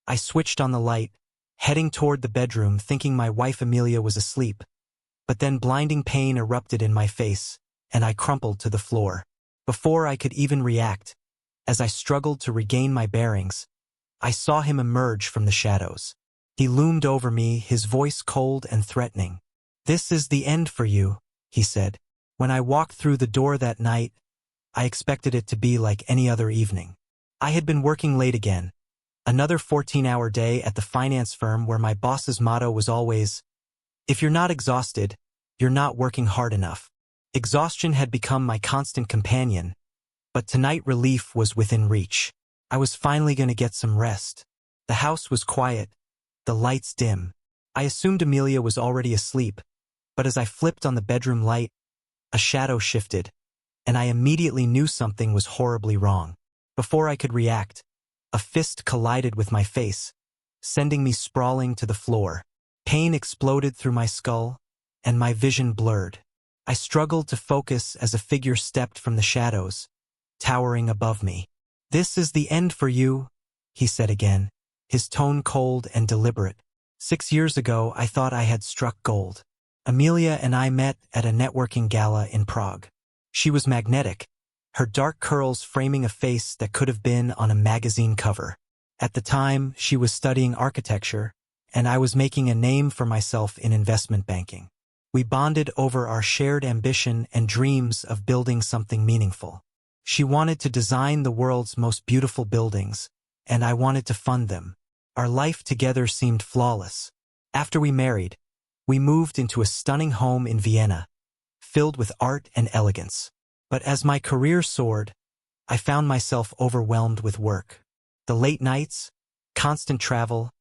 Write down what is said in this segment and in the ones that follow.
I switched on the light, heading toward the bedroom thinking my wife Amelia was asleep, but then blinding pain erupted in my face, and I crumpled to the floor. Before I could even react, as I struggled to regain my bearings, I saw him emerge from the shadows. He loomed over me, his voice cold and threatening. "This is the end for you," he said. When I walked through the door that night, I expected it to be like any other evening. I had been working late again, another 14-hour day at the finance firm where my boss's motto was always, "If you're not exhausted, you're not working hard enough." Exhaustion had become my constant companion, but tonight relief was within reach. I was finally going to get some rest. The house was quiet, the lights dim. I assumed Amelia was already asleep, but as I flipped on the bedroom light, a shadow shifted, and I immediately knew something was horribly wrong. Before I could react, a fist collided with my face, sending me sprawling to the floor. Pain exploded through my skull, and my vision blurred. I struggled to focus as a figure stepped from the shadows, towering above me. "This is the end for you," he said again, his tone cold and deliberate. 6 years ago, I thought I had struck gold. Amelia and I met at a networking gala in Prague. She was magnetic, her dark curls framing a face that could have been on a magazine cover. At the time, she was studying architecture, and I was making a name for myself in investment banking. We bonded over our shared ambition and dreams of building something meaningful. She wanted to design the world's most beautiful buildings, and I wanted to fund them. Our life together seemed flawless. After we married, we moved into a stunning home in Vienna, filled with art and elegance. But as my career soared, I found myself overwhelmed with work. The late nights, constant travel,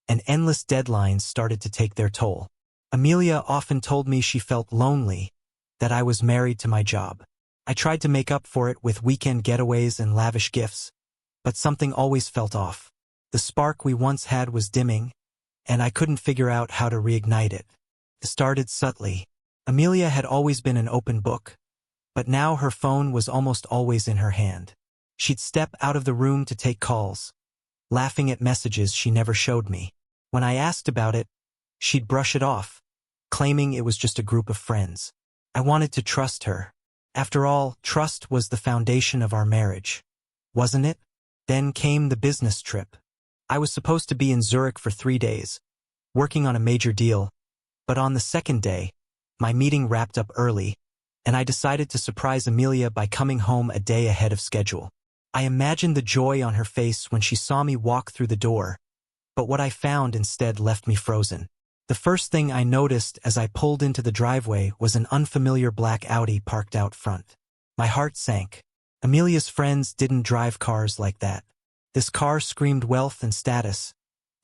and endless deadlines started to take their toll. Amelia often told me she felt lonely, that I was married to my job. I tried to make up for it with weekend getaways and lavish gifts, but something always felt off. The spark we once had was dimming, and I couldn't figure out how to reignite it. It started subtly. Amelia had always been an open book, but now her phone was almost always in her hand. She'd step out of the room to take calls, laughing at messages she never showed me. When I asked about it, she'd brush it off, claiming it was just a group of friends. I wanted to trust her. After all, trust was the foundation of our marriage, wasn't it? Then came the business trip. I was supposed to be in Zurich for 3 days, working on a major deal, but on the second day, my meeting wrapped up early, and I decided to surprise Amelia by coming home a day ahead of schedule. I imagined the joy on her face when she saw me walk through the door, but what I found instead left me frozen. The first thing I noticed as I pulled into the driveway was an unfamiliar black Audi parked out front. My heart sank. Amelia's friends didn't drive cars like that. This car screamed wealth and status,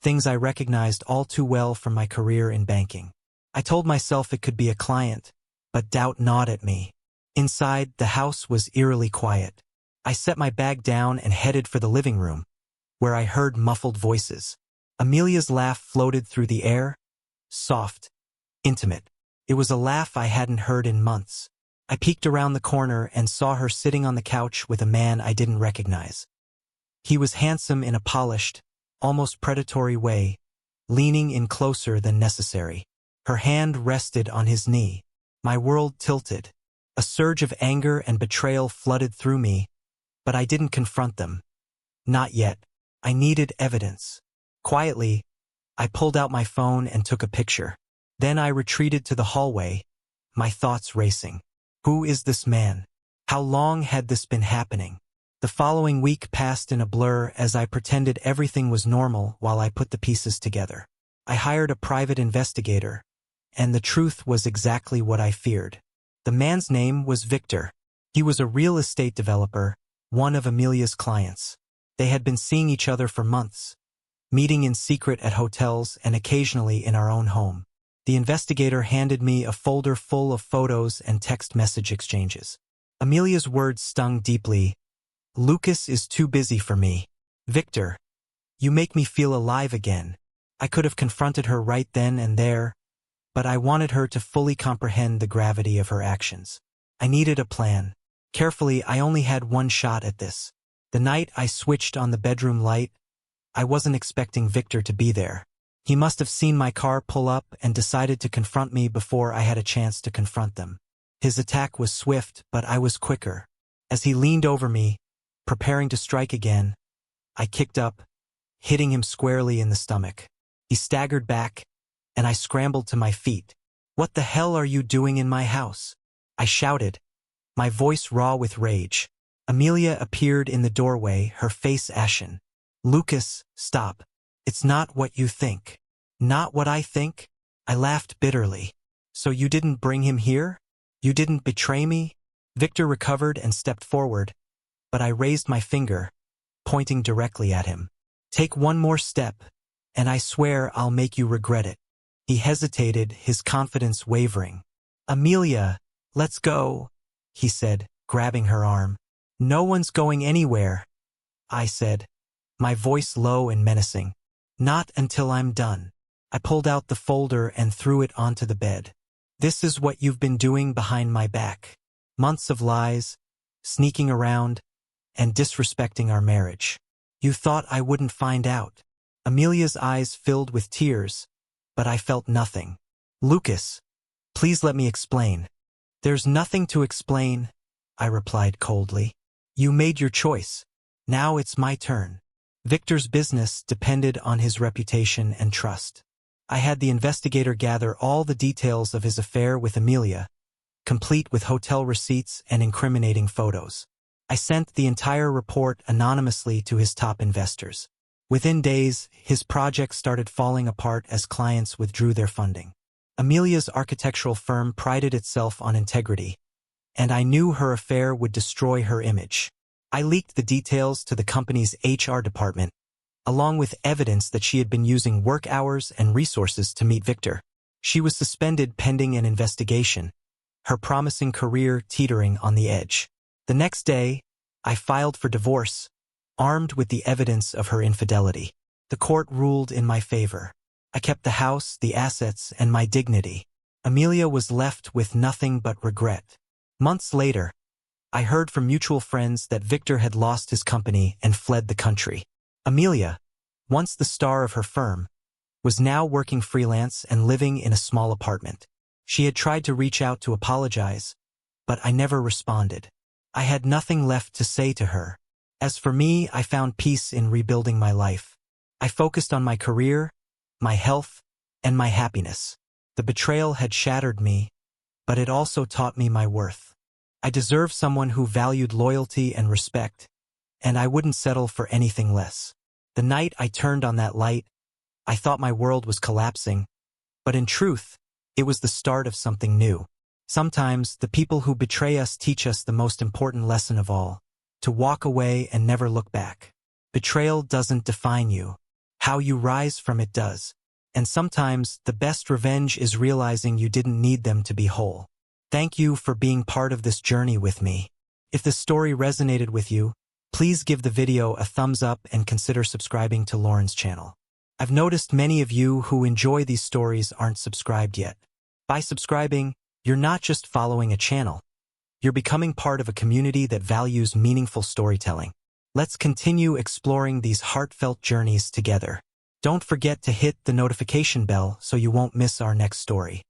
things I recognized all too well from my career in banking. I told myself it could be a client, but doubt gnawed at me. Inside, the house was eerily quiet. I set my bag down and headed for the living room, where I heard muffled voices. Amelia's laugh floated through the air, soft, intimate. It was a laugh I hadn't heard in months. I peeked around the corner and saw her sitting on the couch with a man I didn't recognize. He was handsome in a polished, almost predatory way, leaning in closer than necessary. Her hand rested on his knee. My world tilted. A surge of anger and betrayal flooded through me, but I didn't confront them. Not yet. I needed evidence. Quietly, I pulled out my phone and took a picture. Then I retreated to the hallway, my thoughts racing. Who is this man? How long had this been happening? The following week passed in a blur as I pretended everything was normal while I put the pieces together. I hired a private investigator, and the truth was exactly what I feared. The man's name was Victor. He was a real estate developer, one of Amelia's clients. They had been seeing each other for months, meeting in secret at hotels and occasionally in our own home. The investigator handed me a folder full of photos and text message exchanges. Amelia's words stung deeply. "Lucas is too busy for me. Victor, you make me feel alive again." I could have confronted her right then and there, but I wanted her to fully comprehend the gravity of her actions. I needed a plan. Carefully, I only had one shot at this. The night I switched on the bedroom light, I wasn't expecting Victor to be there. He must have seen my car pull up and decided to confront me before I had a chance to confront them. His attack was swift, but I was quicker. As he leaned over me, preparing to strike again, I kicked up, hitting him squarely in the stomach. He staggered back, and I scrambled to my feet. "What the hell are you doing in my house?" I shouted, my voice raw with rage. Amelia appeared in the doorway, her face ashen. "Lucas, stop. It's not what you think." "Not what I think?" I laughed bitterly. "So you didn't bring him here? You didn't betray me?" Victor recovered and stepped forward, but I raised my finger, pointing directly at him. "Take one more step, and I swear I'll make you regret it." He hesitated, his confidence wavering. "Amelia, let's go," he said, grabbing her arm. "No one's going anywhere," I said, my voice low and menacing. "Not until I'm done." I pulled out the folder and threw it onto the bed. "This is what you've been doing behind my back. Months of lies, sneaking around, and disrespecting our marriage. You thought I wouldn't find out." Amelia's eyes filled with tears, but I felt nothing. "Lucas, please let me explain." "There's nothing to explain," I replied coldly. "You made your choice. Now it's my turn." Victor's business depended on his reputation and trust. I had the investigator gather all the details of his affair with Amelia, complete with hotel receipts and incriminating photos. I sent the entire report anonymously to his top investors. Within days, his project started falling apart as clients withdrew their funding. Amelia's architectural firm prided itself on integrity, and I knew her affair would destroy her image. I leaked the details to the company's HR department, along with evidence that she had been using work hours and resources to meet Victor. She was suspended pending an investigation, her promising career teetering on the edge. The next day, I filed for divorce, armed with the evidence of her infidelity. The court ruled in my favor. I kept the house, the assets, and my dignity. Amelia was left with nothing but regret. Months later, I heard from mutual friends that Victor had lost his company and fled the country. Amelia, once the star of her firm, was now working freelance and living in a small apartment. She had tried to reach out to apologize, but I never responded. I had nothing left to say to her. As for me, I found peace in rebuilding my life. I focused on my career, my health, and my happiness. The betrayal had shattered me, but it also taught me my worth. I deserved someone who valued loyalty and respect, and I wouldn't settle for anything less. The night I turned on that light, I thought my world was collapsing, but in truth, it was the start of something new. Sometimes, the people who betray us teach us the most important lesson of all: to walk away and never look back. Betrayal doesn't define you. How you rise from it does. And sometimes, the best revenge is realizing you didn't need them to be whole. Thank you for being part of this journey with me. If the story resonated with you, please give the video a thumbs up and consider subscribing to Lauren's channel. I've noticed many of you who enjoy these stories aren't subscribed yet. By subscribing, you're not just following a channel. You're becoming part of a community that values meaningful storytelling. Let's continue exploring these heartfelt journeys together. Don't forget to hit the notification bell so you won't miss our next story.